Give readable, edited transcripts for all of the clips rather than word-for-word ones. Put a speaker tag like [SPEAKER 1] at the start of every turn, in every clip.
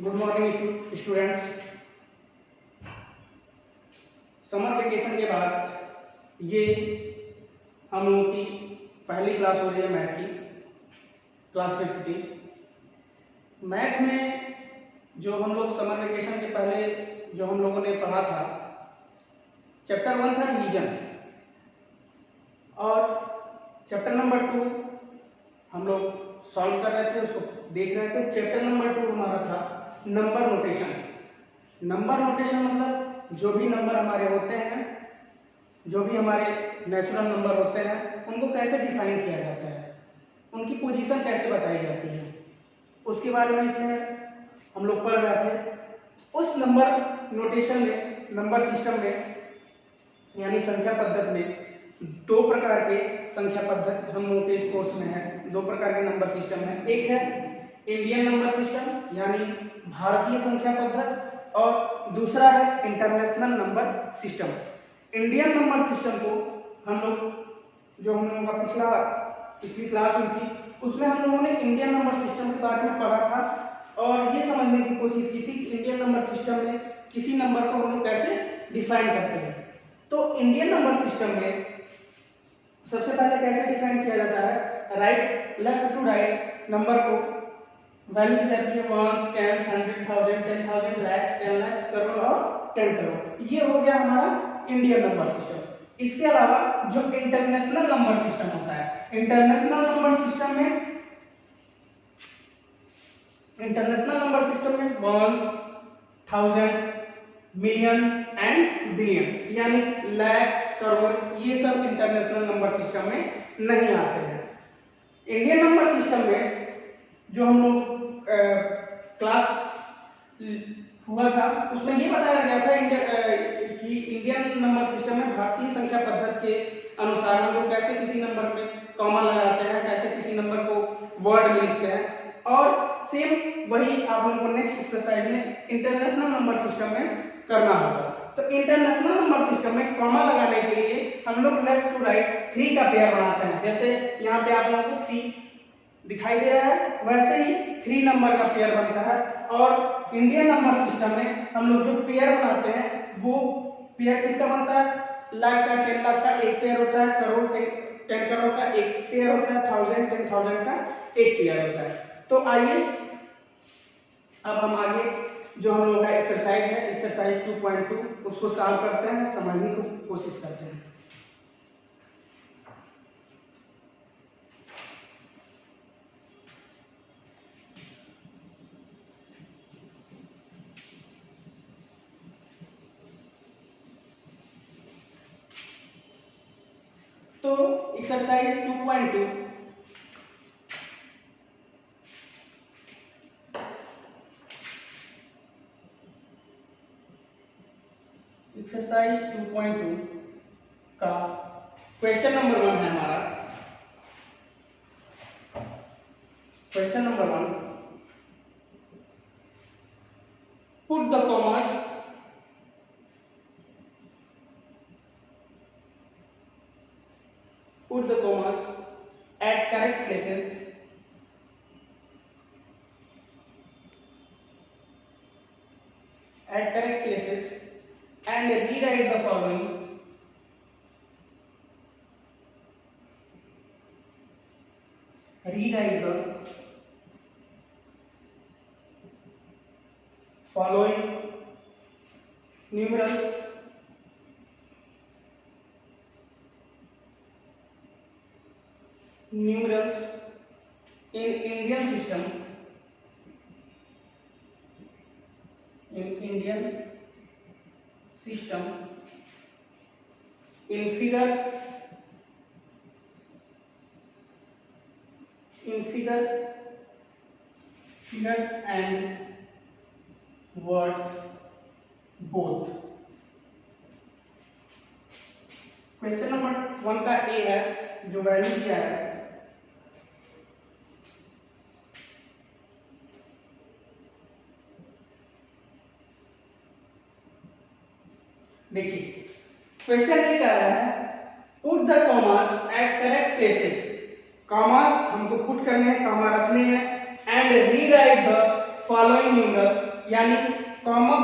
[SPEAKER 1] Good morning students. Summer vacation के बाद ये हम लोगों की पहली क्लास हो रही है मैथ की, क्लास 5th की। मैथ में जो हम लोग समर वेकेशन के पहले जो हम लोगों ने पढ़ा था, चैप्टर 1 था रिवीजन, और चैप्टर नंबर 2 हम लोग सॉल्व कर रहे थे, उसको देख रहे थे। चैप्टर नंबर 2 हमारा था नंबर नोटेशन। नंबर नोटेशन मतलब जो भी नंबर हमारे होते हैं, जो भी हमारे नेचुरल नंबर होते हैं, उनको कैसे डिफाइन किया जाता है, उनकी पोजीशन कैसे बताई जाती है, उसके बारे में इसमें हम लोग पढ़ रहे थे। उस नंबर नोटेशन में, नंबर सिस्टम में, यानी संख्या पद्धति में दो प्रकार के संख्या पद्धति हम लोगों के इस कोर्स में है। दो प्रकार के नंबर सिस्टम है। एक है इंडियन नंबर सिस्टम यानी भारतीय संख्या पद्धति, और दूसरा है international number system. Indian number system को हम लोग जो हम लोगों का पिछली क्लास हुई थी, उसमें हम लोगों ने इंडियन नंबर सिस्टम के बारे में पढ़ा था और ये समझने की कोशिश की थी कि इंडियन नंबर सिस्टम में किसी नंबर को हम लोग कैसे डिफाइन करते हैं। तो इंडियन नंबर सिस्टम में सबसे पहले कैसे डिफाइन किया जाता है, लेफ्ट टू राइट नंबर को वैल्यू दी जाती है 1, 10, 100, 1000, 10,000, lakhs, 10 lakhs, करोड़ और 10 करोड़। ये हो गया हमारा इंडियन नंबर सिस्टम। इसके अलावा जो इंटरनेशनल नंबर सिस्टम होता है, इंटरनेशनल नंबर सिस्टम में 1, 1000, मिलियन एंड बिलियन यानी लैक्स, करोड़, ये सब इंटरनेशनल नंबर सिस्टम में नहीं आते हैं। इंडियन नंबर सिस्टम में जो हम लोग क्लास हुआ था, उसमें ये बताया गया था कि इंडियन नंबर सिस्टम में भारतीय संख्या पद्धति के अनुसार हम लोग कैसे किसी नंबर में कॉमा लगाते हैं, कैसे किसी नंबर को वर्ड में लिखते हैं, और सेम वही आप लोगों को नेक्स्ट एक्सरसाइज में इंटरनेशनल नंबर सिस्टम में करना होगा। तो इंटरनेशनल नंबर सिस्टम में कॉमा लगाने के लिए हम लोग लेफ्ट टू राइट 3 का पेयर बनाते हैं। जैसे यहाँ पे आप लोगों को 3 दिखाई दे रहा है, वैसे ही 3 नंबर का पेयर बनता है। और इंडियन नंबर सिस्टम में हम लोग जो पेयर बनाते हैं, वो पेयर किसका बनता है, लाख का, 10 लाख का एक पेयर होता है, करोड़ 10 करोड़ का एक पेयर होता है, 1000 10,000 का एक पेयर होता है। तो आइए अब हम आगे जो हम लोग का एक्सरसाइज है, एक्सरसाइज 2.2, उसको सॉल्व करते हैं, समझने की कोशिश करते हैं। तो एक्सरसाइज 2.2 एक्सरसाइज 2.2 का क्वेश्चन नंबर 1 है हमारा। Question number 1, put the commas at correct places and rewrite the following numerals in Indian system in figures and words both। Question number 1 का ए है, जो वैल्यू दिया है, देखिए क्वेश्चन ये कह रहा है put the commas at correct places. Commas हमको पुट करने हैं, कॉमा रखने हैं, and rewrite the following numerals, यानी कॉमा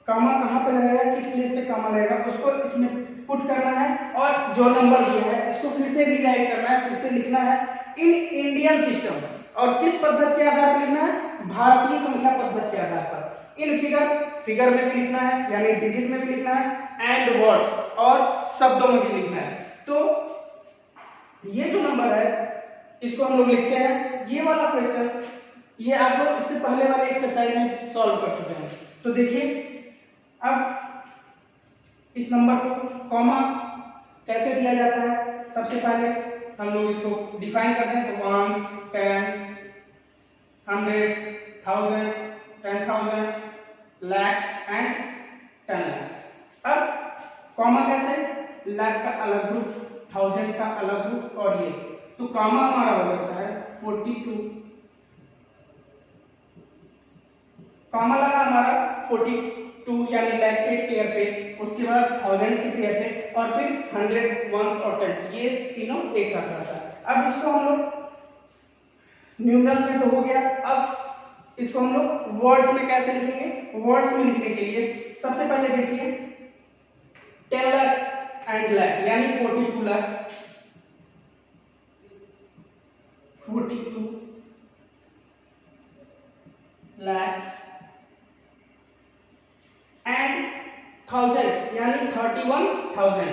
[SPEAKER 1] कहाँ पे लगेगा, किस प्लेस पे कॉमा लगेगा उसको इसमें पुट करना है, और जो नंबर दिया है इसको फिर से रीराइट करना है, फिर से लिखना है इन इंडियन सिस्टम। और किस पद्धति के आधार पर लिखना है, भारतीय संख्या पद्धति के आधार पर। इन फिगर में भी लिखना है, यानी डिजिट में भी लिखना है, एंड वर्ड्स और शब्दों में भी लिखना है। तो ये जो नंबर है इसको हम लोग लिखते हैं। ये वाला क्वेश्चन ये आप लोग इससे पहले वाले एक्सरसाइज में सॉल्व कर चुके हैं। तो देखिए अब इस नंबर को कॉमा कैसे दिया जाता है, सबसे पहले हम लोग इसको डिफाइन करते हैं। तो ones, tens, 100, 1000, 10,000, lakhs and 10 lakh. अब कॉमा कैसे, लाख का अलग ग्रुप, 1000 का अलग ग्रुप, और ये तो कॉमा हमारा हो जाता है 42, कॉमा लगा हमारा 42 यानी लाख के पेयर पे, उसके बाद 1000 के पेयर पे, और फिर 100, वंस और टेंस, ये तीनों एक साथ रहता है। अब इसको हम लोग न्यूमरल्स में तो हो गया, अब इसको हम लोग वर्ड्स में कैसे लिखेंगे। वर्ड्स में लिखने के लिए सबसे पहले देखिए 10 लाख एंड लाख यानी 42 लाख, 42 lakhs एंड 1000 यानी 31,000,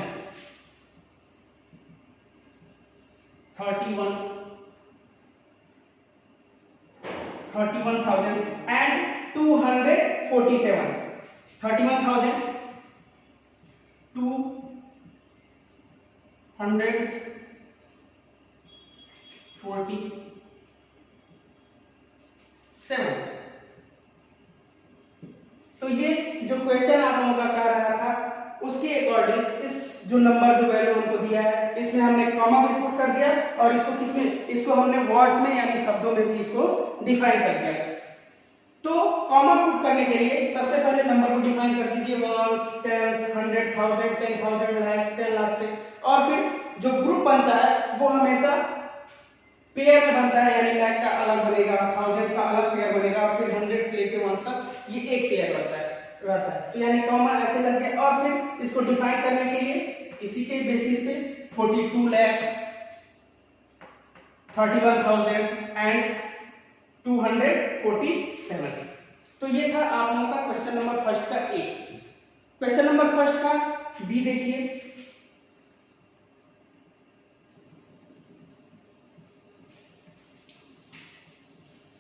[SPEAKER 1] 31,000 एंड 247, 31,000, 247। तो ये जो क्वेश्चन आप लोगों का कर रहा था उसके अकॉर्डिंग इस जो नंबर जो वैल्यू हमको दिया है इसमें हमने कॉमा भी पुट कर दिया, और इसको किसमें, इसको हमने वर्ड्स में यानी शब्दों में भी इसको डिफाइन कर दिया। तो कॉमा पुट करने के लिए सबसे पहले नंबर को डिफाइन कर दीजिए, वंस, टेंस, 100, 1000, 10,000, लैक्स, 10 लाख, और फिर जो ग्रुप बनता है वो हमेशा पेयर में बनता है, यानी लाख का अलग बनेगा, 1000 का अलग पेयर बनेगा, फिर 100 से लेके 1 तक ये एक पेयर रहता है। तो यानी कॉमा ऐसे लग गया, और फिर इसको डिफाइन करने के लिए इसी के बेसिस पे 42 लाख, 31,000 एंड 247। तो ये था आप लोगों का क्वेश्चन नंबर फर्स्ट का ए। क्वेश्चन नंबर फर्स्ट का बी देखिए।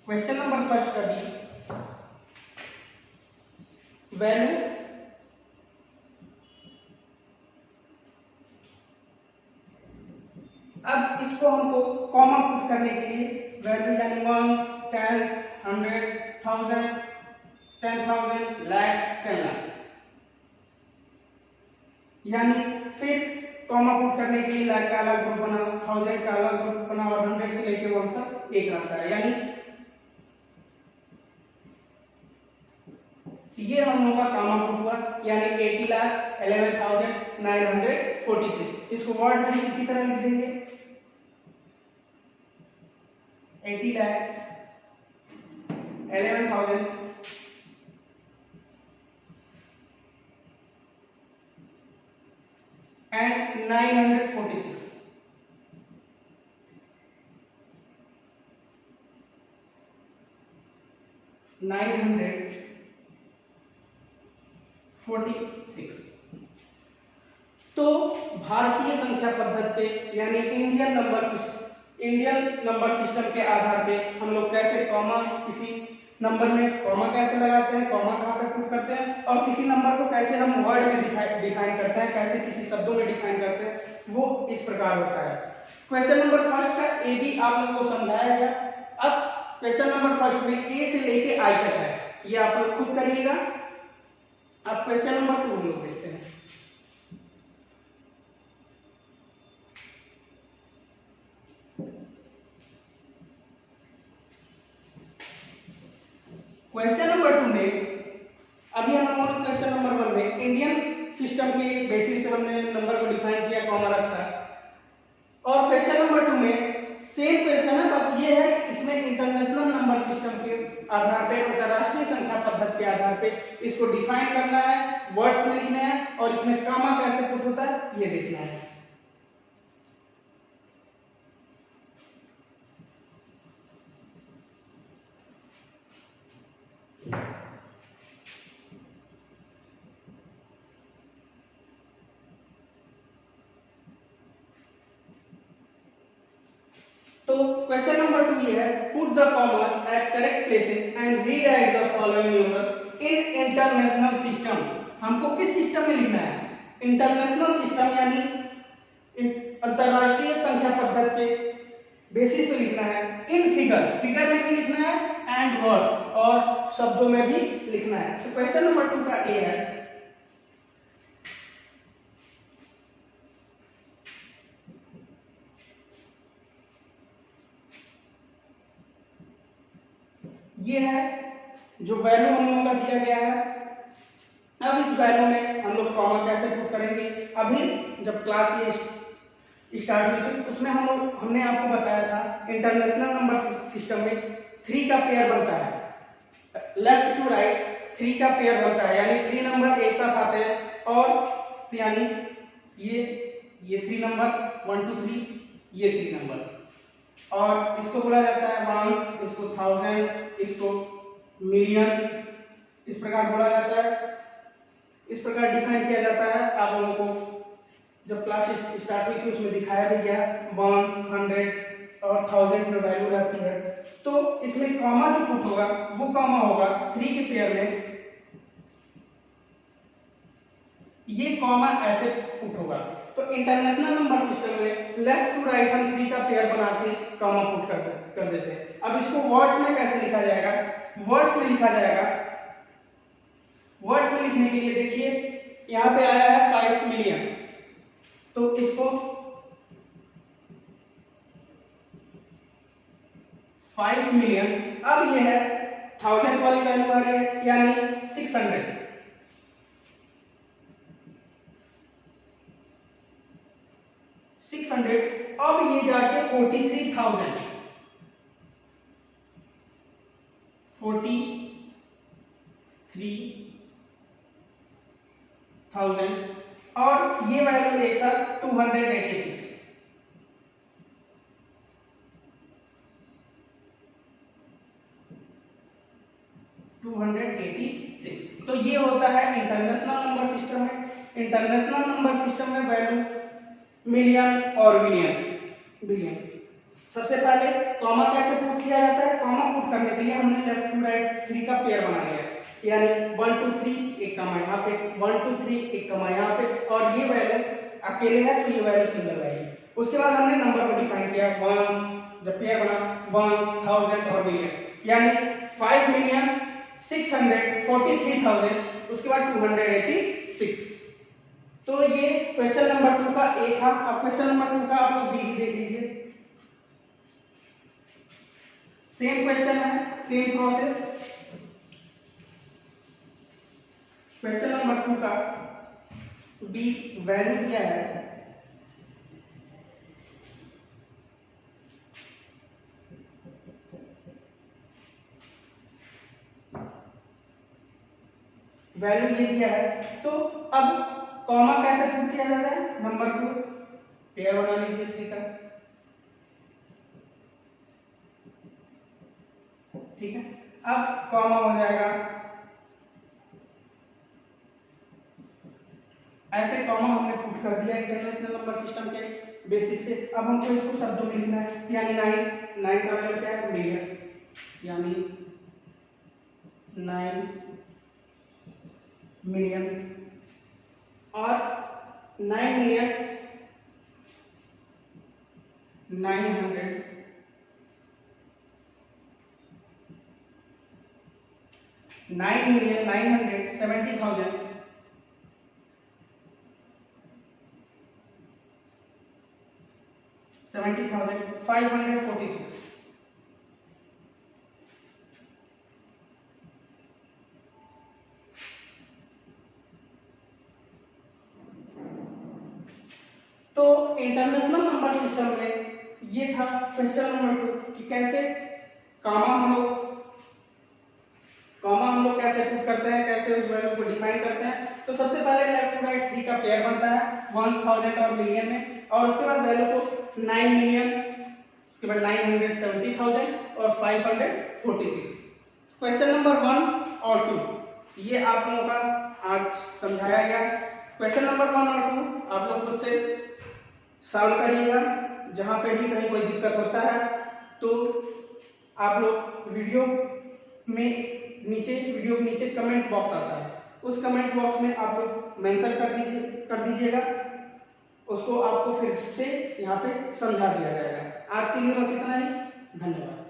[SPEAKER 1] क्वेश्चन नंबर फर्स्ट का बी, वैल्यू अब इसको हमको कॉमा पुट करने के लिए वैल्यू यानी वंस, टेंस, 100, 1000, 10,000, लैक्स, 10 लाख, यानी फिर कॉमा पुट करने के लिए लाख का अलग ग्रुप बना, 1000 का अलग ग्रुप बना, और 100 से लेके 1 तक एक रहता है, यानी ये हम लोगों का कॉमा पुट हुआ, यानी 80 लाख 11,946। इसको वर्ड में भी इसी तरह लिख देंगे, 80 lakhs 11,000 and 946। 946। तो भारतीय संख्या पद्धति पे यानी इंडियन नंबर सिस्टम के आधार पे हम लोग कैसे कॉमा, किसी नंबर में कॉमा कैसे लगाते हैं, कॉमा कहाँ पे पुट करते हैं, और किसी नंबर को कैसे हम वर्ड में डिफाइन करते हैं, कैसे किसी शब्दों में डिफाइन करते हैं, वो इस प्रकार होता है। क्वेश्चन नंबर फर्स्ट का ए भी आप लोगों को समझाया गया। अब क्वेश्चन नंबर फर्स्ट में ए से लेके आई तक है, ये आप लोग खुद करिएगा। अब क्वेश्चन नंबर 2 हम लोग देखते हैं। क्वेश्चन नंबर 2 में अभी हम लोगों ने क्वेश्चन नंबर 1 में इंडियन सिस्टम के बेसिस पे हमने नंबर को डिफाइन किया, कॉमा रखा है, और क्वेश्चन नंबर 2 में सेम क्वेश्चन है बस ये है कि इसमें इंटरनेशनल नंबर सिस्टम के आधार पे, अंतरराष्ट्रीय संख्या पद्धति के आधार पे इसको डिफाइन करना है, वर्ड्स में लिखना है और इसमें कॉमा कैसे पुट होता है ये देखना है। तो क्वेश्चन नंबर 2 ये है, put the commas at correct places and rewrite the following numerals in international system. हमको किस सिस्टम में लिखना है? इंटरनेशनल सिस्टम यानी अंतरराष्ट्रीय संख्या पद्धति के बेसिस पे लिखना है। इन फिगर, फिगर में भी लिखना है एंड वर्ड्स, और शब्दों में भी लिखना है। तो क्वेश्चन नंबर 2 का ए है, ये है जो वैल्यू हम लोगों का दिया गया है। अब इस वैल्यू में हम लोग कॉमा कैसे पुट करेंगे? अभी जब क्लास ये स्टार्ट हुई थी उसमें हमने आपको बताया था इंटरनेशनल नंबर सिस्टम में 3 का पेयर बनता है, लेफ्ट टू राइट 3 का पेयर बनता है, यानी 3 नंबर एक साथ आते हैं, और यानी ये 3 नंबर 1 2 3, ये 3 नंबर, और इसको बोला जाता है वंस, इसको थाउजेंड, इसको मिलियन, इस प्रकार बोला जाता है, इस प्रकार डिफाइन किया जाता है। आप लोगों को जब क्लास स्टार्ट हुई थी उसमें दिखाया भी गया, वंस, 100 और 1000 में वैल्यू रहती है। तो इसमें कॉमा जो पुट होगा वो कॉमा होगा 3 के पेयर में, ये कॉमा ऐसे पुट होगा। तो इंटरनेशनल नंबर सिस्टम में लेफ्ट टू राइट हम 3 का पेयर बना के कॉमा पुट कर देते हैं। अब इसको वर्ड्स में कैसे लिखा जाएगा? वर्ड्स में लिखा जाएगा, वर्ड्स में लिखने के लिए देखिए यहाँ पे आया है 5 मिलियन, तो इसको 5 मिलियन, अब ये है 1000 वाली वैल्यू आ रही है यानी 600, 600, अब ये जाके 43,000, 43,000, और ये वैल्यू एक साथ 286, 286। तो ये होता है इंटरनेशनल नंबर सिस्टम में। इंटरनेशनल नंबर सिस्टम में वैल्यू मिलियन और बिलियन। सबसे पहले कॉमा कैसे पुट किया जाता है? कॉमा पुट करने के लिए हमने लेफ्ट टू राइट 3 का पेयर बना लिया, यानी 1 2 3 एक कॉमा यहाँ पे, 1 2 3 एक कॉमा यहाँ पे, और ये वैल्यू अकेले है तो ये वैल्यू सिंगल रहेगी। उसके बाद हमने नंबर को डिफाइन किया, वंस, जब पेयर बना वंस, 1000 और मिलियन, यानी 5 मिलियन 643,000, उसके बाद 286। तो ये क्वेश्चन नंबर 2 का ए था। अब क्वेश्चन नंबर 2 का आप लोग बी भी देख लीजिए, सेम क्वेश्चन है, सेम प्रोसेस। क्वेश्चन नंबर 2 का बी वैल्यू दिया है वैल्यू ये दिया है। तो अब कॉमा कैसे पुट किया जाता है? नंबर को पेयर बना लीजिए 3 का, ठीक है। अब कॉमा हो जाएगा ऐसे, कॉमा हमने पुट कर दिया इंटरनेशनल नंबर सिस्टम के बेसिस पे। अब हमको इसको शब्दों में लिखना है, यानी 9 का वैल्यू क्या है? मिलियन, यानी 9 मिलियन, और 9 मिलियन 900, 9 मिलियन 970,000, 70,546। तो इंटरनेशनल नंबर सिस्टम में ये था क्वेश्चन नंबर 2 कि कैसे कामा हम लोग कैसे पुट करते हैं, कैसे उस वैल्यू को डिफाइन करते हैं। तो सबसे पहले लेफ्ट टू राइट 3 का पेयर बनता है 1000 और मिलियन में, और उसके बाद वैल्यू को 9 मिलियन, उसके बाद 970,000 और 546। क्वेश्चन नंबर 1 और 2 ये आप लोगों का आज समझाया गया। क्वेश्चन नंबर 1 और 2 आप लोग खुद से सॉल्व करिएगा। जहाँ पे भी कहीं कोई दिक्कत होता है तो आप लोग वीडियो के नीचे कमेंट बॉक्स आता है, उस कमेंट बॉक्स में आप लोग मेंशन कर दीजिएगा, उसको आपको फिर से यहाँ पे समझा दिया जाएगा। आज के लिए बस इतना ही, धन्यवाद।